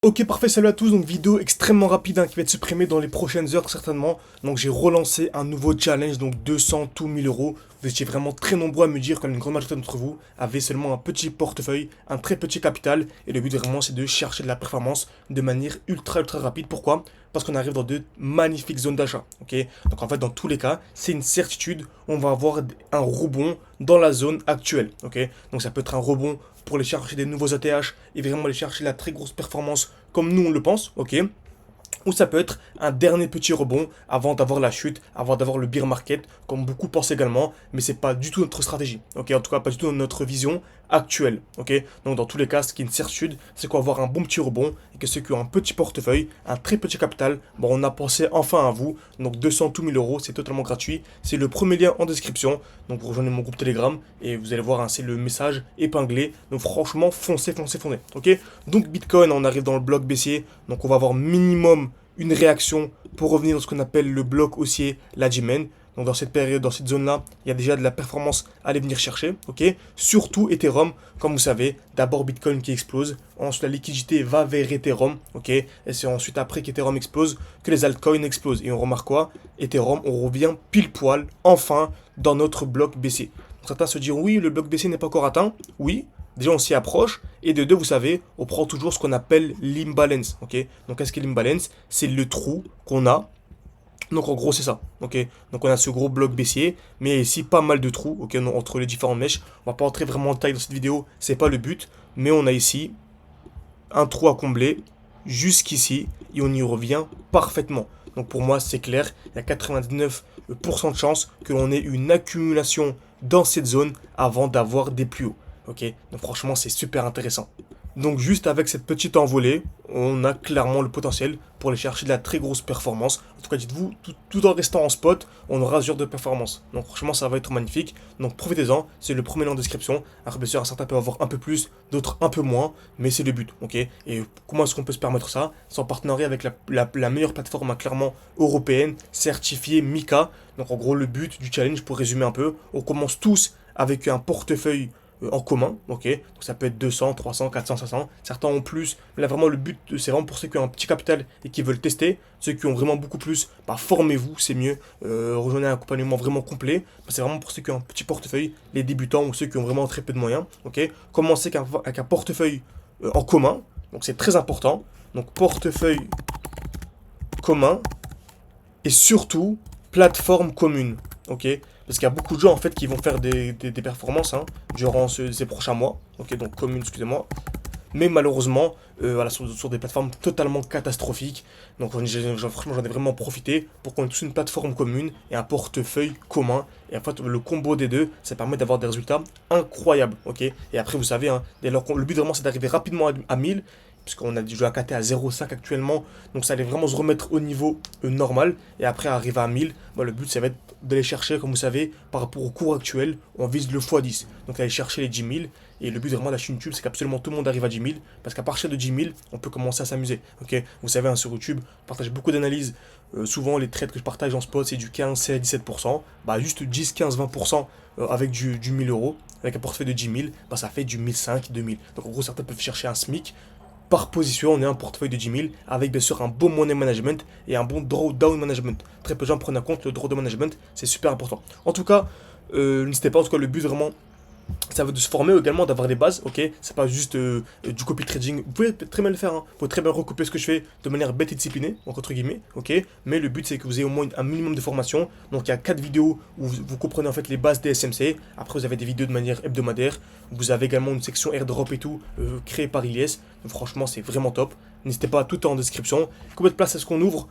Ok, parfait, salut à tous, donc vidéo extrêmement rapide qui va être supprimée dans les prochaines heures certainement. Donc j'ai relancé un nouveau challenge, donc 200 tout 1000 euros. Vous étiez vraiment très nombreux à me dire, comme une grande majorité d'entre vous, avaient seulement un petit portefeuille, un très petit capital. Et le but vraiment c'est de chercher de la performance de manière ultra rapide. Pourquoi? Parce qu'on arrive dans de magnifiques zones d'achat. Ok, donc en fait dans tous les cas, c'est une certitude, on va avoir un rebond dans la zone actuelle. Ok, donc ça peut être un rebond pour aller chercher des nouveaux ATH et vraiment aller chercher la très grosse performance comme nous on le pense, ok? Ou ça peut être un dernier petit rebond avant d'avoir la chute, avant d'avoir le bear market, comme beaucoup pensent également, mais c'est pas du tout notre stratégie, ok? En tout cas, pas du tout notre vision actuelle, ok? Donc dans tous les cas, ce qui est une certitude, c'est qu'on va avoir un bon petit rebond et que ceux qui ont un petit portefeuille, un très petit capital, bon, on a pensé enfin à vous. Donc 200 tout 1000 euros, c'est totalement gratuit. C'est le premier lien en description. Donc vous rejoignez mon groupe Telegram et vous allez voir, hein, c'est le message épinglé. Donc franchement, foncez, ok? Donc Bitcoin, on arrive dans le bloc baissier, donc on va avoir minimum une réaction pour revenir dans ce qu'on appelle le bloc haussier, la G-Men. Donc dans cette période, dans cette zone-là, il y a déjà de la performance à aller venir chercher, ok? Surtout Ethereum, comme vous savez, d'abord Bitcoin qui explose, ensuite la liquidité va vers Ethereum, ok? Et c'est ensuite après qu'Ethereum explose que les altcoins explosent. Et on remarque quoi? Ethereum, on revient pile poil, enfin, dans notre bloc baissier. Donc certains se diront, oui, le bloc baissier n'est pas encore atteint. Oui, déjà on s'y approche. Et de deux, vous savez, on prend toujours ce qu'on appelle l'imbalance, ok? Donc qu'est-ce qu'est l'imbalance? C'est le trou qu'on a. Donc en gros c'est ça, ok. Donc on a ce gros bloc baissier, mais il y a ici pas mal de trous, ok, entre les différentes mèches. On va pas entrer vraiment en détail dans cette vidéo, c'est pas le but, mais on a ici un trou à combler jusqu'ici et on y revient parfaitement. Donc pour moi c'est clair, il y a 99% de chances que l'on ait une accumulation dans cette zone avant d'avoir des plus hauts, ok. Donc franchement c'est super intéressant. Donc juste avec cette petite envolée, on a clairement le potentiel pour aller chercher de la très grosse performance. En tout cas, dites-vous, tout en restant en spot, on aura ce genre de performance. Donc franchement, ça va être magnifique. Donc profitez-en, c'est le premier lien en description. Alors bien sûr, certains peuvent avoir un peu plus, d'autres un peu moins, mais c'est le but, ok? Et comment est-ce qu'on peut se permettre ça? C'est en partenariat avec la meilleure plateforme clairement européenne, certifiée MiCA. Donc en gros, le but du challenge, pour résumer un peu, on commence tous avec un portefeuille en commun, ok? Donc ça peut être 200, 300, 400, 500. Certains ont plus, mais là vraiment le but, c'est vraiment pour ceux qui ont un petit capital et qui veulent tester. Ceux qui ont vraiment beaucoup plus, bah formez-vous, c'est mieux. Rejoignez un accompagnement vraiment complet. Bah, c'est vraiment pour ceux qui ont un petit portefeuille, les débutants ou ceux qui ont vraiment très peu de moyens, ok? Commencez avec un portefeuille en commun, donc c'est très important. Donc portefeuille commun et surtout plateforme commune, ok? Parce qu'il y a beaucoup de gens en fait qui vont faire des performances, hein, durant ces prochains mois, ok? Donc commune, excusez-moi. Mais malheureusement, voilà, sur des plateformes totalement catastrophiques. Donc franchement, j'en ai vraiment profité pour qu'on ait tous une plateforme commune et un portefeuille commun. Et en fait, le combo des deux, ça permet d'avoir des résultats incroyables, ok? Et après, vous savez, hein, le but vraiment, c'est d'arriver rapidement à 1000, puisqu'on a du jeu à KT à 0,5 actuellement. Donc ça allait vraiment se remettre au niveau normal. Et après, arriver à 1000, bah, le but, ça va être d'aller chercher, comme vous savez, par rapport au cours actuel, on vise le x10. Donc aller chercher les 10 000. Et le but vraiment de la chaîne YouTube, c'est qu'absolument tout le monde arrive à 10 000. Parce qu'à partir de 10 000, on peut commencer à s'amuser. Ok, vous savez, hein, sur YouTube, je partage beaucoup d'analyses. Souvent, les trades que je partage en spot, c'est du 15, 16, 17%. Bah, juste 10, 15, 20% avec du 1000 euros. Avec un portefeuille de 10 000, bah, ça fait du 1005, 2000. Donc en gros, certains peuvent chercher un SMIC. Par position, on est un portefeuille de 10 000 avec bien sûr un bon money management et un bon drawdown management. Très peu de gens prennent en compte le drawdown management, c'est super important. En tout cas, n'hésitez pas, en tout cas, le but vraiment, ça veut de se former également, d'avoir des bases, ok? C'est pas juste du copy trading. Vous pouvez très bien le faire, hein. Vous pouvez très bien recopier ce que je fais de manière bête et disciplinée, donc entre guillemets, ok? Mais le but c'est que vous ayez au moins un minimum de formation. Donc il y a 4 vidéos où vous comprenez en fait les bases des SMC. Après vous avez des vidéos de manière hebdomadaire. Vous avez également une section airdrop et tout, créée par Ilyes. Donc franchement c'est vraiment top. N'hésitez pas, tout est en description. Combien de place est-ce qu'on ouvre?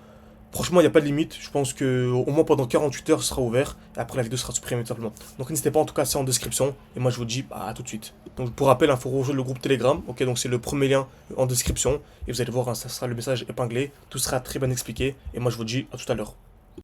Franchement, il n'y a pas de limite. Je pense que au moins pendant 48 heures, ce sera ouvert. Et après, la vidéo sera supprimée tout simplement. Donc, n'hésitez pas, en tout cas, c'est en description. Et moi, je vous dis à tout de suite. Donc, pour rappel, il faut rejoindre le groupe Telegram. Ok, donc c'est le premier lien en description. Et vous allez voir, hein, ça sera le message épinglé. Tout sera très bien expliqué. Et moi, je vous dis à tout à l'heure.